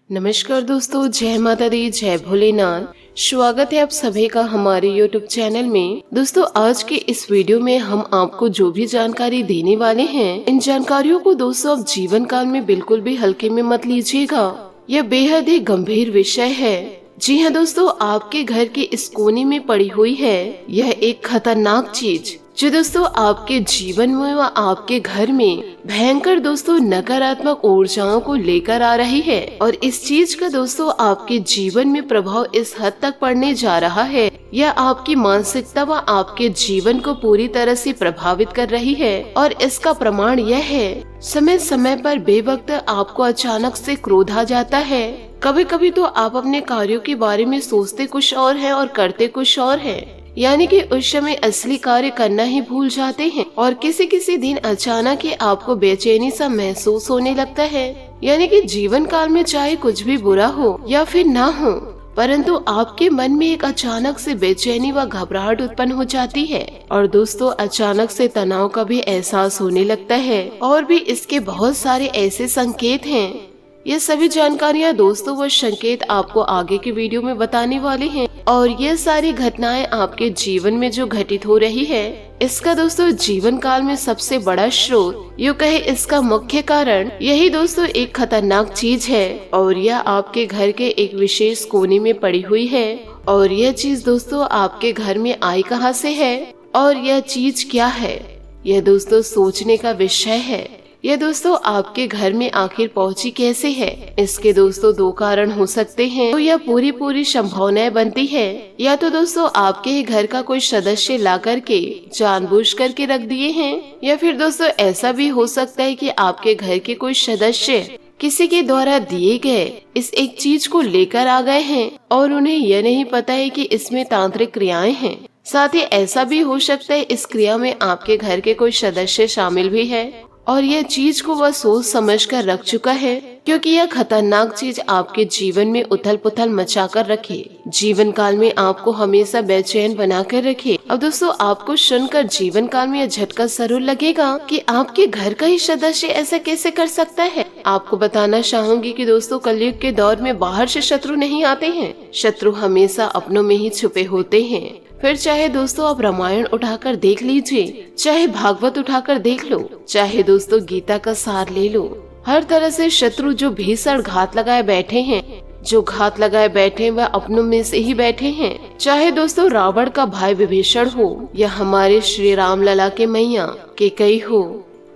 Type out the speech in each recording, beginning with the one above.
नमस्कार दोस्तों, जय माता दी, जय भोलेनाथ। स्वागत है आप सभी का हमारे YouTube चैनल में। दोस्तों, आज के इस वीडियो में हम आपको जो भी जानकारी देने वाले हैं, इन जानकारियों को दोस्तों आप जीवन काल में बिल्कुल भी हल्के में मत लीजिएगा। यह बेहद ही गंभीर विषय है। जी हाँ दोस्तों, आपके घर के इस कोने में पड़ी हुई है यह एक खतरनाक चीज, जो दोस्तों आपके जीवन में व आपके घर में भयंकर दोस्तों नकारात्मक ऊर्जाओं को लेकर आ रही है। और इस चीज का दोस्तों आपके जीवन में प्रभाव इस हद तक पड़ने जा रहा है, यह आपकी मानसिकता व आपके जीवन को पूरी तरह से प्रभावित कर रही है। और इसका प्रमाण यह है, समय समय पर बेवक्त आपको अचानक से क्रोध आ जाता है। कभी कभी तो आप अपने कार्यों के बारे में सोचते कुछ और है और करते कुछ और है, यानी कि उस समय असली कार्य करना ही भूल जाते हैं। और किसी किसी दिन अचानक ही आपको बेचैनी सा महसूस होने लगता है, यानी कि जीवन काल में चाहे कुछ भी बुरा हो या फिर ना हो, परंतु आपके मन में एक अचानक से बेचैनी व घबराहट उत्पन्न हो जाती है। और दोस्तों अचानक से तनाव का भी एहसास होने लगता है। और भी इसके बहुत सारे ऐसे संकेत हैं। ये सभी जानकारियाँ दोस्तों व संकेत आपको आगे के वीडियो में बताने वाले हैं। और ये सारी घटनाएं आपके जीवन में जो घटित हो रही है, इसका दोस्तों जीवन काल में सबसे बड़ा स्रोत, यूँ कहे इसका मुख्य कारण यही दोस्तों एक खतरनाक चीज है। और यह आपके घर के एक विशेष कोने में पड़ी हुई है। और यह चीज दोस्तों आपके घर में आई कहाँ से है और यह चीज क्या है, यह दोस्तों सोचने का विषय है। यह दोस्तों आपके घर में आखिर पहुंची कैसे है, इसके दोस्तों दो कारण हो सकते हैं। तो यह पूरी संभावनाएं बनती है, या तो दोस्तों आपके ही घर का कोई सदस्य ला करके जानबूझ करके रख दिए हैं, या फिर दोस्तों ऐसा भी हो सकता है कि आपके घर के कोई सदस्य किसी के द्वारा दिए गए इस एक चीज को लेकर आ गए हैं और उन्हें यह नहीं पता है कि इसमें तांत्रिक क्रियाएं हैं। साथ ही ऐसा भी हो सकता है इस क्रिया में आपके घर के कोई सदस्य शामिल भी है और यह चीज को वह सोच समझ कर रख चुका है, क्योंकि यह खतरनाक चीज आपके जीवन में उथल पुथल मचा कर रखे, जीवन काल में आपको हमेशा बेचैन बना कर रखे। अब दोस्तों आपको सुनकर जीवन काल में यह झटका जरूर लगेगा कि आपके घर का ही सदस्य ऐसा कैसे कर सकता है। आपको बताना चाहूंगी कि दोस्तों कलयुग के दौर में बाहर से शत्रु नहीं आते हैं, शत्रु हमेशा अपनों में ही छुपे होते हैं। फिर चाहे दोस्तों आप रामायण उठाकर देख लीजिए, चाहे भागवत उठाकर देख लो, चाहे दोस्तों गीता का सार ले लो, हर तरह से शत्रु जो भीषण घात लगाए बैठे हैं, जो घात लगाए बैठे वह अपनों में से ही बैठे हैं। चाहे दोस्तों रावण का भाई विभीषण हो, या हमारे श्री राम लला के मैया कैकेयी हो,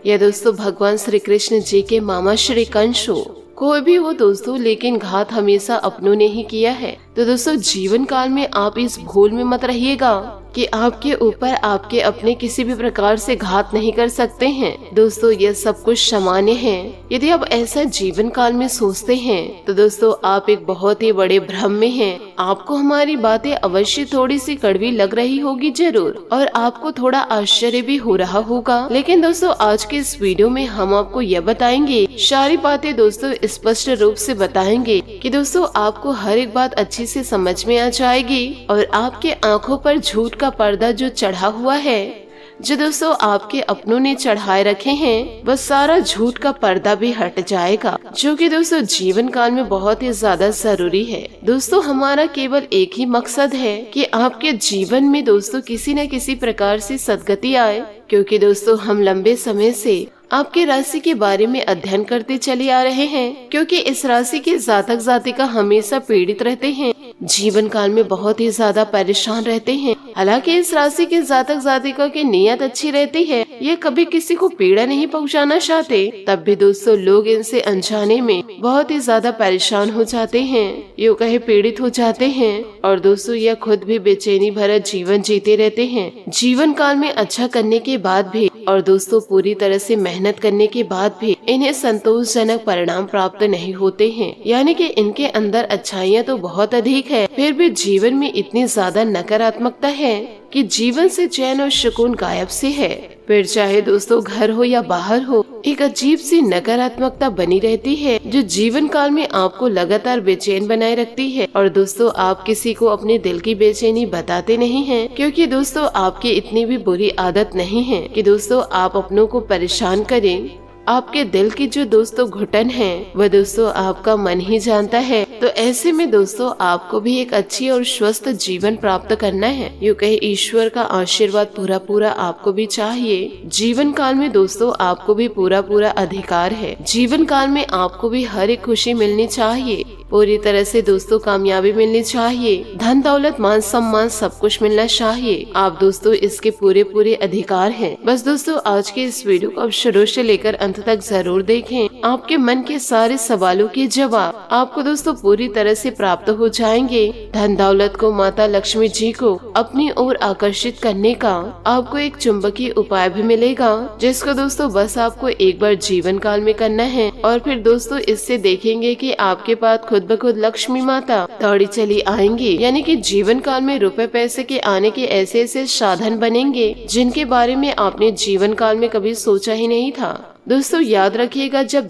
या दोस्तों भगवान श्री कृष्ण जी के मामा श्री कंस हो, कोई भी हो दोस्तों, लेकिन घात हमेशा अपनों ने ही किया है। तो दोस्तों जीवन काल में आप इस भूल में मत रहिएगा कि आपके ऊपर आपके अपने किसी भी प्रकार से घात नहीं कर सकते हैं। दोस्तों यह सब कुछ सामान्य है। यदि आप ऐसा जीवन काल में सोचते हैं तो दोस्तों आप एक बहुत ही बड़े भ्रम में हैं। आपको हमारी बातें अवश्य थोड़ी सी कड़वी लग रही होगी जरूर, और आपको थोड़ा आश्चर्य भी हो रहा होगा, लेकिन दोस्तों आज के इस वीडियो में हम आपको यह बताएंगे, सारी बातें दोस्तों स्पष्ट रूप से बताएंगे कि दोस्तों आपको हर एक बात अच्छी से समझ में आ जाएगी और आपके आंखों पर झूठ का पर्दा जो चढ़ा हुआ है, जो दोस्तों आपके अपनों ने चढ़ाए रखे हैं, वह सारा झूठ का पर्दा भी हट जाएगा, जो कि दोस्तों जीवन काल में बहुत ही ज्यादा जरूरी है। दोस्तों हमारा केवल एक ही मकसद है कि आपके जीवन में दोस्तों किसी न किसी प्रकार से सद्गति आए, क्योंकि दोस्तों हम लंबे समय से आपके राशि के बारे में अध्ययन करते चले आ रहे हैं, क्योंकि इस राशि के जातक जातिका हमेशा पीड़ित रहते हैं, जीवन काल में बहुत ही ज्यादा परेशान रहते हैं। हालांकि इस राशि के जातक जातिका की नीयत अच्छी रहती है, ये कभी किसी को पीड़ा नहीं पहुंचाना चाहते, तब भी दोस्तों लोग इनसे अनजाने में बहुत ही ज्यादा परेशान हो जाते हैं, यूँ कहे पीड़ित हो जाते हैं। और दोस्तों यह खुद भी बेचैनी भरा जीवन जीते रहते हैं, जीवन काल में अच्छा करने के बाद भी, और दोस्तों पूरी तरह से मेहनत करने के बाद भी इन्हें संतोषजनक परिणाम प्राप्त नहीं होते हैं, यानी कि इनके अंदर अच्छाइयाँ तो बहुत अधिक है, फिर भी जीवन में इतनी ज्यादा नकारात्मकता है कि जीवन से चैन और सुकून गायब से है। फिर चाहे दोस्तों घर हो या बाहर हो, एक अजीब सी नकारात्मकता बनी रहती है, जो जीवन काल में आपको लगातार बेचैन बनाए रखती है। और दोस्तों आप किसी को अपने दिल की बेचैनी बताते नहीं हैं, क्योंकि दोस्तों आपकी इतनी भी बुरी आदत नहीं है कि दोस्तों आप अपनों को परेशान करें। आपके दिल की जो दोस्तों घुटन है वह दोस्तों आपका मन ही जानता है। तो ऐसे में दोस्तों आपको भी एक अच्छी और स्वस्थ जीवन प्राप्त करना है। यूँ कहे ईश्वर का आशीर्वाद पूरा पूरा आपको भी चाहिए। जीवन काल में दोस्तों आपको भी पूरा पूरा अधिकार है। जीवन काल में आपको भी हर एक खुशी मिलनी चाहिए, पूरी तरह से दोस्तों कामयाबी मिलनी चाहिए, धन दौलत मान सम्मान सब कुछ मिलना चाहिए। आप दोस्तों इसके पूरे पूरे अधिकार हैं। बस दोस्तों आज के इस वीडियो को आप शुरू से लेकर अंत तक जरूर देखें। आपके मन के सारे सवालों के जवाब आपको दोस्तों पूरी तरह से प्राप्त हो जाएंगे। धन दौलत को माता लक्ष्मी जी को अपनी ओर आकर्षित करने का आपको एक चुंबकीय उपाय भी मिलेगा, जिसको दोस्तों बस आपको एक बार जीवन काल में करना है। और फिर दोस्तों इससे देखेंगे कि आपके पास खुद ब खुद लक्ष्मी माता दौड़ी चली आएंगी, यानी कि जीवन काल में रुपए पैसे के आने के ऐसे ऐसे साधन बनेंगे जिनके बारे में आपने जीवन काल में कभी सोचा ही नहीं था। दोस्तों याद रखिएगा, जब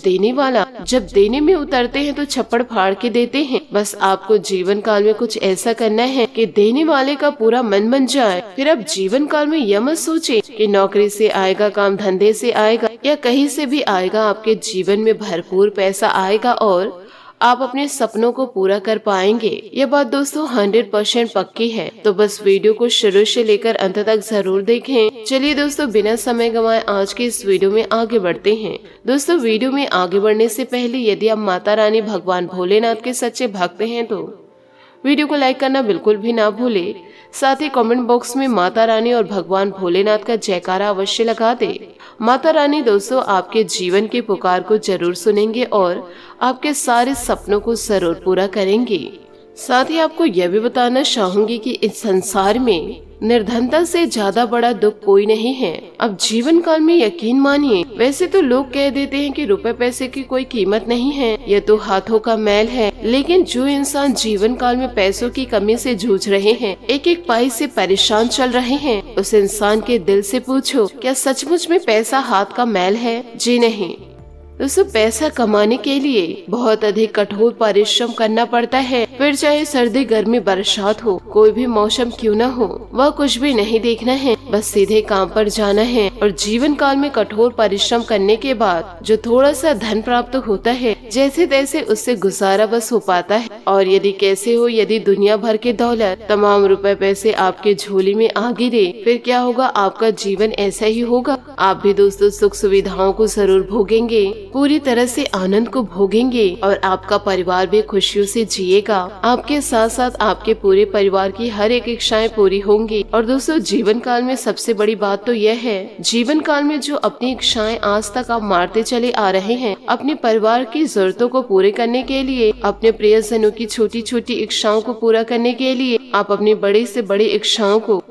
देने में उतरते हैं तो छप्पड़ फाड़ के देते हैं। बस आपको जीवन काल में कुछ ऐसा करना है कि देने वाले का पूरा मन बन जाए। फिर अब जीवन काल में यह मत सोचे कि नौकरी से आएगा, काम धंधे से आएगा या कहीं से भी आएगा। आपके जीवन में भरपूर पैसा आएगा और आप अपने सपनों को पूरा कर पाएंगे। ये बात दोस्तों 100% पक्की है। तो बस वीडियो को शुरू से लेकर अंत तक जरूर देखें। चलिए दोस्तों बिना समय गंवाए आज के इस वीडियो में आगे बढ़ते हैं। दोस्तों वीडियो में आगे बढ़ने से पहले यदि आप माता रानी भगवान भोलेनाथ के सच्चे भक्त हैं तो वीडियो को लाइक करना बिल्कुल भी ना भूले। साथ ही कमेंट बॉक्स में माता रानी और भगवान भोलेनाथ का जयकारा अवश्य लगा दे। माता रानी दोस्तों आपके जीवन की पुकार को जरूर सुनेंगे और आपके सारे सपनों को जरूर पूरा करेंगे। साथ ही आपको यह भी बताना चाहूंगी कि इस संसार में निर्धनता से ज्यादा बड़ा दुख कोई नहीं है। अब जीवन काल में यकीन मानिए, वैसे तो लोग कह देते हैं कि रुपए पैसे की कोई कीमत नहीं है, यह तो हाथों का मैल है। लेकिन जो इंसान जीवन काल में पैसों की कमी से जूझ रहे हैं, एक एक पाई से परेशान चल रहे हैं, उस इंसान के दिल से पूछो, क्या सचमुच में पैसा हाथ का मैल है? जी नहीं दोस्तों, पैसा कमाने के लिए बहुत अधिक कठोर परिश्रम करना पड़ता है। फिर चाहे सर्दी गर्मी बरसात हो, कोई भी मौसम क्यों न हो, वह कुछ भी नहीं देखना है, बस सीधे काम पर जाना है। और जीवन काल में कठोर परिश्रम करने के बाद जो थोड़ा सा धन प्राप्त होता है, जैसे तैसे उससे गुजारा बस हो पाता है। और यदि कैसे हो, यदि दुनिया भर के दौलत तमाम रुपए पैसे आपके झोली में आ गिरे, फिर क्या होगा? आपका जीवन ऐसा ही होगा। आप भी दोस्तों सुख सुविधाओं को जरूर भोगेंगे, पूरी तरह से आनंद को भोगेंगे और आपका परिवार भी खुशियों से जिएगा। आपके साथ साथ आपके पूरे परिवार की हर एक इच्छाएं पूरी होंगी। और दोस्तों जीवन काल में सबसे बड़ी बात तो यह है, जीवन काल में जो अपनी इच्छाएं आज तक आप मारते चले आ रहे हैं, अपने परिवार की जरूरतों को पूरे करने के लिए, अपने प्रियजनों की छोटी छोटी इच्छाओं को पूरा करने के लिए, आप अपनी बड़ी से बड़ी इच्छाओं को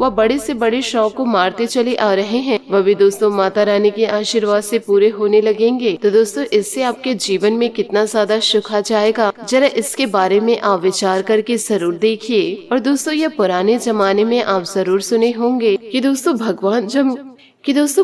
व बड़े से बड़े शौक को मारते चले आ रहे हैं, वह भी दोस्तों माता रानी के आशीर्वाद से पूरे होने लगेंगे। तो दोस्तों इससे आपके जीवन में कितना ज्यादा सुख आ जाएगा, जरा इसके बारे में आप विचार करके जरूर देखिए। और दोस्तों यह पुराने जमाने में आप जरूर सुने होंगे कि दोस्तों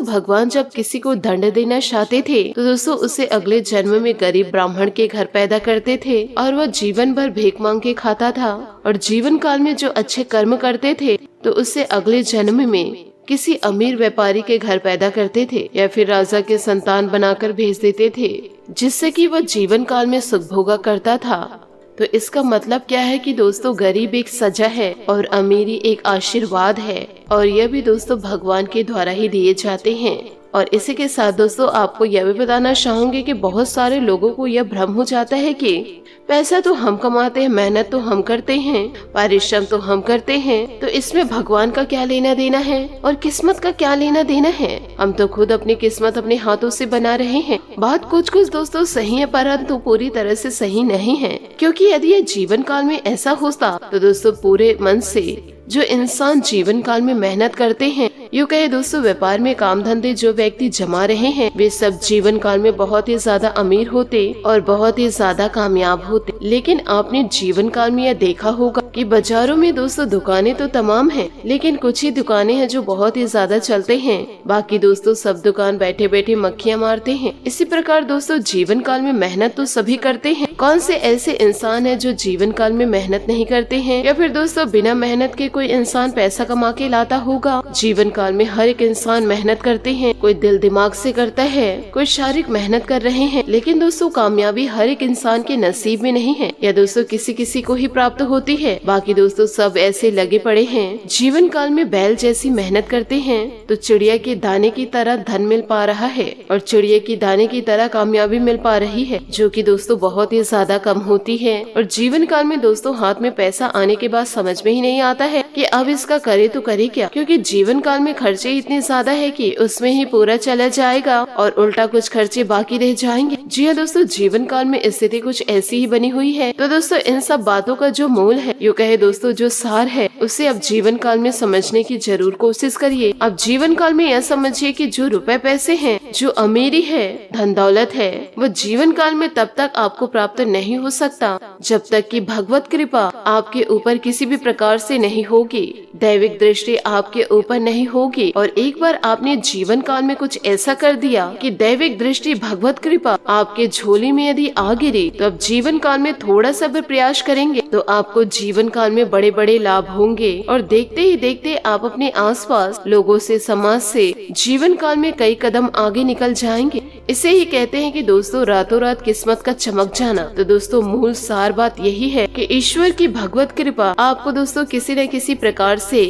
भगवान जब किसी को दंड देना चाहते थे तो दोस्तों उसे अगले जन्म में गरीब ब्राह्मण के घर पैदा करते थे और वह जीवन भर भीख मांग के खाता था। और जीवन काल में जो अच्छे कर्म करते थे तो उससे अगले जन्म में किसी अमीर व्यापारी के घर पैदा करते थे या फिर राजा के संतान बनाकर भेज देते थे, जिससे कि वह जीवन काल में सुख भोगा करता था। तो इसका मतलब क्या है कि दोस्तों गरीब एक सजा है और अमीरी एक आशीर्वाद है, और यह भी दोस्तों भगवान के द्वारा ही दिए जाते हैं। और इसी के साथ दोस्तों आपको यह भी बताना चाहूंगी कि बहुत सारे लोगों को यह भ्रम हो जाता है कि पैसा तो हम कमाते हैं, मेहनत तो हम करते हैं, परिश्रम तो हम करते हैं, तो इसमें भगवान का क्या लेना देना है और किस्मत का क्या लेना देना है? हम तो खुद अपनी किस्मत अपने हाथों से बना रहे हैं। बात कुछ दोस्तों सही है, परंतु पूरी तरह से सही नहीं है, क्योंकि यदि ये जीवन काल में ऐसा होता तो दोस्तों पूरे मन से जो इंसान जीवन काल में मेहनत करते हैं, यूँ कहे दोस्तों व्यापार में काम धंधे जो व्यक्ति जमा रहे हैं, वे सब जीवन काल में बहुत ही ज्यादा अमीर होते और बहुत ही ज्यादा कामयाब होते। लेकिन आपने जीवन काल में यह देखा होगा कि बाजारों में दोस्तों दुकानें तो तमाम हैं, लेकिन कुछ ही दुकानें हैं जो बहुत ही ज्यादा चलते हैं, बाकी दोस्तों सब दुकान बैठे बैठे मक्खियां मारते हैं। इसी प्रकार दोस्तों जीवन काल में मेहनत तो सभी करते हैं, कौन से ऐसे इंसान है जो जीवन काल में मेहनत नहीं करते हैं, या फिर दोस्तों बिना मेहनत के कोई इंसान पैसा कमा के लाता होगा। जीवन काल में हर एक इंसान मेहनत करते हैं, कोई दिल दिमाग से करता है, कोई शारीरिक मेहनत कर रहे हैं, लेकिन दोस्तों कामयाबी हर एक इंसान के नसीब में नहीं है, या दोस्तों किसी किसी को ही प्राप्त होती है। बाकी दोस्तों सब ऐसे लगे पड़े हैं, जीवन काल में बैल जैसी मेहनत करते हैं तो चिड़िया के दाने की तरह धन मिल पा रहा है और चिड़िया की दाने की तरह कामयाबी मिल पा रही है, जो कि दोस्तों बहुत ही ज्यादा कम होती है। और जीवन काल में दोस्तों हाथ में पैसा आने के बाद समझ में ही नहीं आता है कि अब इसका करे तो करे क्या, क्योंकि जीवन काल में खर्चे इतने ज्यादा है कि उसमें ही पूरा चला जाएगा और उल्टा कुछ खर्चे बाकी रह जाएंगे। जी हाँ दोस्तों, जीवन काल में स्थिति कुछ ऐसी ही बनी हुई है। तो दोस्तों इन सब बातों का जो मूल है, यूँ कहे दोस्तों जो सार है, उसे अब जीवन काल में समझने की जरूर कोशिश करिए। अब जीवन काल में यह समझिए कि जो रुपए पैसे हैं, जो अमीरी है, धन दौलत है, वो जीवन काल में तब तक आपको प्राप्त नहीं हो सकता जब तक कि भगवत कृपा आपके ऊपर किसी भी प्रकार से नहीं होगी, दैविक दृष्टि आपके ऊपर नहीं होगी। और एक बार आपने जीवन काल में कुछ ऐसा कर दिया कि दैविक दृष्टि भगवत कृपा आपके झोली में यदि आ गिरी, तो अब जीवन काल में थोड़ा सा भी प्रयास करेंगे तो आपको जीवन काल में बड़े बड़े लाभ होंगे। और देखते ही देखते आप अपने आसपास लोगों से, समाज से जीवन काल में कई कदम आगे निकल जाएंगे। इसे ही कहते हैं कि दोस्तों रातों रात किस्मत का चमक जाना। तो दोस्तों मूल सार बात यही है कि ईश्वर की भगवत कृपा आपको दोस्तों किसी न किसी प्रकार से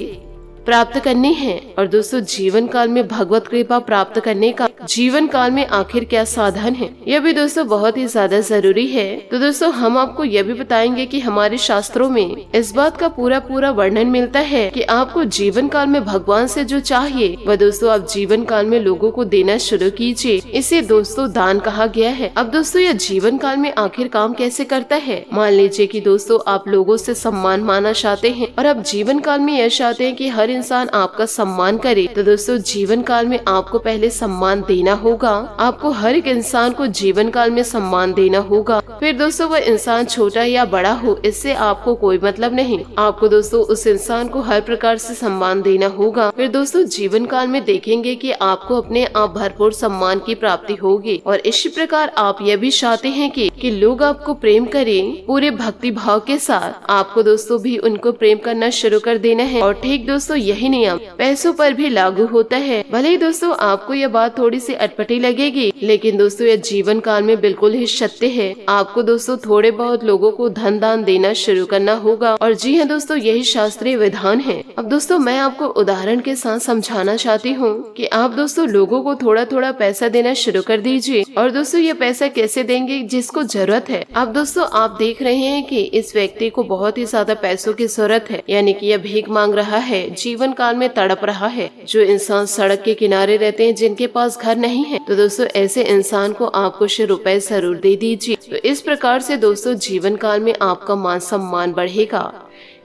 प्राप्त करनी है। और दोस्तों जीवन काल में भगवत कृपा प्राप्त करने का जीवन काल में आखिर क्या साधन है, यह भी दोस्तों बहुत ही ज्यादा जरूरी है। तो दोस्तों हम आपको यह भी बताएंगे कि हमारे शास्त्रों में इस बात का पूरा वर्णन मिलता है कि आपको जीवन काल में भगवान से जो चाहिए वह दोस्तों आप जीवन काल में लोगों को देना शुरू कीजिए। इसे दोस्तों दान कहा गया है। अब दोस्तों यह जीवन काल में आखिर काम कैसे करता है, मान लीजिए कि दोस्तों आप लोगों से सम्मान माना चाहते हैं और आप जीवन काल में यह चाहते हैं कि हर इंसान आपका सम्मान करे, तो दोस्तों जीवन काल में आपको पहले सम्मान देना होगा। आपको हर एक इंसान को जीवन काल में सम्मान देना होगा। फिर दोस्तों वह इंसान छोटा या बड़ा हो, इससे आपको कोई मतलब नहीं। आपको दोस्तों उस इंसान को हर प्रकार से सम्मान देना होगा। फिर दोस्तों जीवन काल में देखेंगे कि आपको अपने आप भरपूर सम्मान की प्राप्ति होगी। और इसी प्रकार आप यह भी चाहते हैं कि लोग आपको प्रेम करें पूरे भक्ति भाव के साथ। आपको दोस्तों भी उनको प्रेम करना शुरू कर देना है। और ठीक दोस्तों यही नियम पैसों पर भी लागू होता है। भले ही दोस्तों आपको यह बात थोड़ी सी अटपटी लगेगी, लेकिन दोस्तों यह जीवन काल में बिल्कुल ही सत्य है। आपको दोस्तों थोड़े बहुत लोगों को धन दान देना शुरू करना होगा। और जी हाँ दोस्तों यही शास्त्रीय विधान है। अब दोस्तों मैं आपको उदाहरण के साथ समझाना चाहती हूँ कि आप दोस्तों लोगों को थोड़ा थोड़ा पैसा देना शुरू कर दीजिए। और दोस्तों ये पैसा कैसे देंगे, जिसको जरूरत है। अब दोस्तों आप देख रहे हैं कि इस व्यक्ति को बहुत ही ज्यादा पैसों की जरूरत है, यानी कि यह भीख मांग रहा है, जीवन काल में तड़प रहा है। जो इंसान सड़क के किनारे रहते हैं, जिनके पास घर नहीं है, तो दोस्तों ऐसे इंसान को आप कुछ रुपए जरूर दे दीजिए। तो इस प्रकार से दोस्तों जीवन काल में आपका मान सम्मान बढ़ेगा।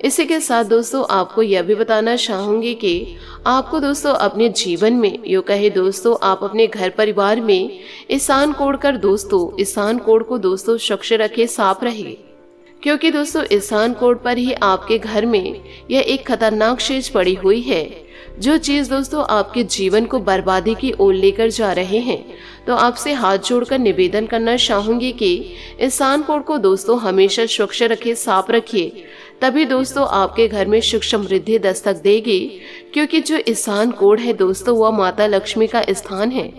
इसी के साथ दोस्तों आपको यह भी बताना चाहूंगी कि आपको दोस्तों अपने जीवन में, यूँ कहे दोस्तों आप अपने घर परिवार में ईशान कोड को दोस्तों स्वच्छ रखे, साफ रहे। क्योंकि दोस्तों ईशान कोड पर ही आपके घर में यह एक खतरनाक चीज पड़ी हुई है, जो चीज दोस्तों आपके जीवन को बर्बादी की ओर लेकर जा रहे हैं। तो आपसे हाथ जोड़कर निवेदन करना चाहूंगी कि ईशान कोड को दोस्तों हमेशा स्वच्छ रखिए, साफ रखिए। तभी दोस्तों आपके घर में सुख समृद्धि दस्तक देगी। क्योंकि जो ईशान कोड है दोस्तों वह माता लक्ष्मी का स्थान है।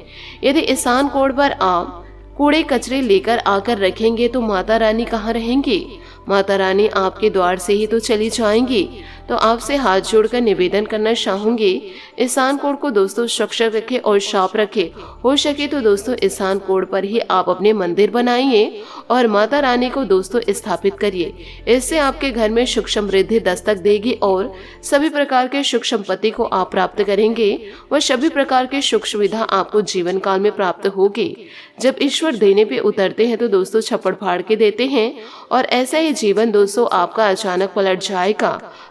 यदि ईशान कोड पर आप कूड़े कचरे लेकर आकर रखेंगे तो माता रानी कहाँ रहेंगी? माता रानी आपके द्वार से ही तो चली जाएंगी। तो आपसे हाथ जोड़कर निवेदन करना चाहूंगी, ईशान कोड को दोस्तों स्वच्छ रखे और साफ रखे। हो सके तो दोस्तों ईशान कोड पर ही आप अपने मंदिर बनाइए और माता रानी को दोस्तों स्थापित करिए। इससे आपके घर में सुख समृद्धि दस्तक देगी और सभी प्रकार के सुख संपत्ति को आप प्राप्त करेंगे। वह सभी प्रकार के सुख सुविधा आपको जीवन काल में प्राप्त होगी। जब ईश्वर देने पे उतरते हैं तो दोस्तों छप्पड़ फाड़ के देते हैं और ऐसा ही जीवन दोस्तों आपका अचानक पलट जाएगा।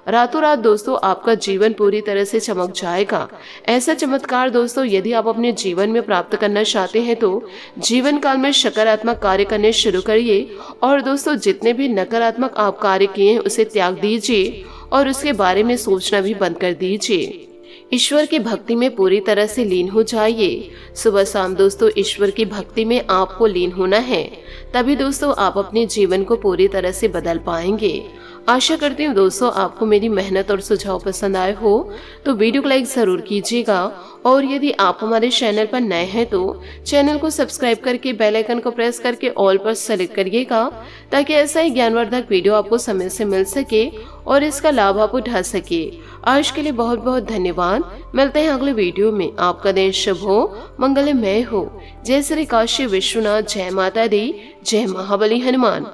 रातों रात दोस्तों आपका जीवन पूरी तरह से चमक जाएगा। ऐसा चमत्कार दोस्तों यदि आप अपने जीवन में प्राप्त करना चाहते हैं तो जीवन काल में सकारात्मक कार्य करने शुरू करिए और दोस्तों जितने भी नकारात्मक आप कार्य किए हैं उसे त्याग दीजिए और उसके बारे में सोचना भी बंद कर दीजिए। ईश्वर की भक्ति में पूरी तरह से लीन हो जाइए। सुबह शाम दोस्तों ईश्वर की भक्ति में आपको लीन होना है, तभी दोस्तों आप अपने जीवन को पूरी तरह से बदल पाएंगे। आशा करती हूँ दोस्तों आपको मेरी मेहनत और सुझाव पसंद आए हो तो वीडियो को लाइक जरूर कीजिएगा, और यदि आप हमारे चैनल पर नए हैं तो चैनल को सब्सक्राइब करके बेल आइकन को प्रेस करके ऑल पर सेलेक्ट करिएगा, ताकि ऐसा ही ज्ञानवर्धक वीडियो आपको समय से मिल सके और इसका लाभ आप उठा सके। आज के लिए बहुत बहुत धन्यवाद। मिलते हैं अगले वीडियो में। आपका दिन शुभ हो, मंगलमय हो। जय श्री काशी विश्वनाथ, जय माता दी, जय महाबली हनुमान।